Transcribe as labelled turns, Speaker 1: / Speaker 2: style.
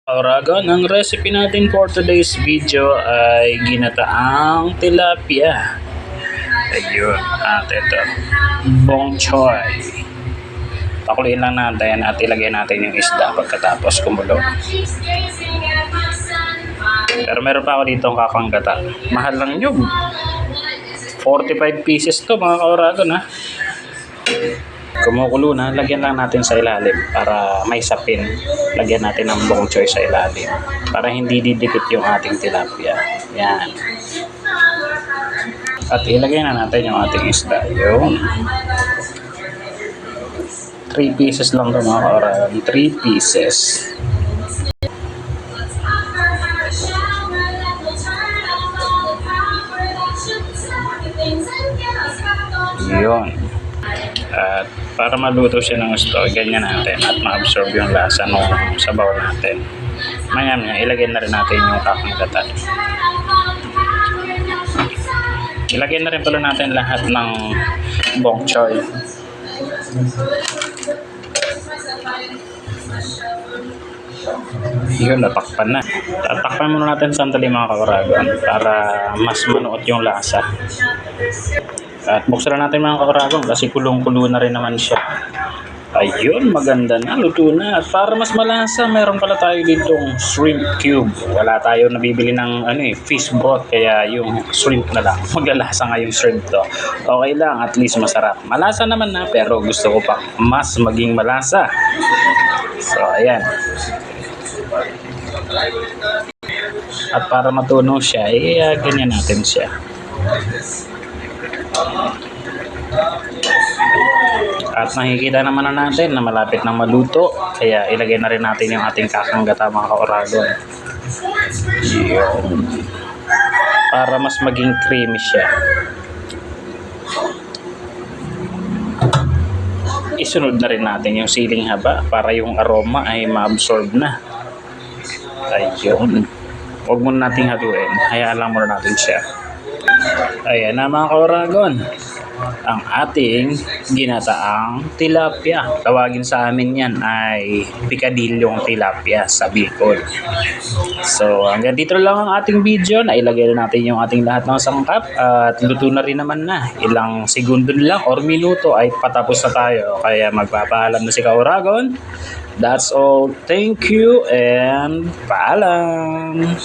Speaker 1: Oragon, ang recipe natin for today's video ay ginataang tilapia. Ayun, at ito, bok choy. Pakuluin lang natin at ilagay natin yung isda pagkatapos kumulo. Pero meron pa ako dito ang kakanggata. Mahal lang yun. 45 pieces to mga ka-Oragon, ha. Kumukulo na, lagyan lang natin sa ilalim para may sapin. Lagyan natin ng bok choy sa ilalim para hindi didikit yung ating tilapia. Yan. At ilagay na natin yung ating isda. Yun. 3 pieces lang ito mga ka-Oragon. 3 pieces. Yun. At para maluto siya ng gusto, ganyan natin at ma-absorb yung lasa ng sabaw natin. Maya-maya, ilagay na rin natin yung kakanggatan. Ilagay na rin pala natin lahat ng bok choy. Yun, natakpan na. Tatakpan muna natin sandali mga ka-Oragon para mas manuot yung lasa. At buksan na natin mga ka-Oragon kasi kulong-kulo na rin naman siya. Ayun, maganda na, luto na. At para mas malasa, meron pala tayo ditong shrimp cube. Wala tayo nabibili ng fish broth, kaya yung shrimp na lang. Maglalasa nga yung shrimp to. Okay lang, at least masarap. Malasa naman na, pero gusto ko pa mas maging malasa. So, ayan. At para matunaw siya, ganyan natin siya. At nakikita naman na natin na malapit na maluto, kaya ilagay na rin natin yung ating kakanggata mga ka-Oragon. Yun. Para mas maging creamy siya. Isunod na rin natin yung siling haba para yung aroma ay ma-absorb na. Ayun. Huwag muna nating haluin. Hayaan lang muna natin siya. Ayan na mga ka-Oragon, ang ating ginataang tilapia. Tawagin sa amin yan ay picadilyong tilapia sa Bicol. So hanggang dito lang ang ating video. Nailagay na natin yung ating lahat ng sangkap at luto na rin naman na. Ilang segundo lang or minuto ay patapos na tayo. Kaya magpapaalam na si ka-Oragon. That's all. Thank you and paalam.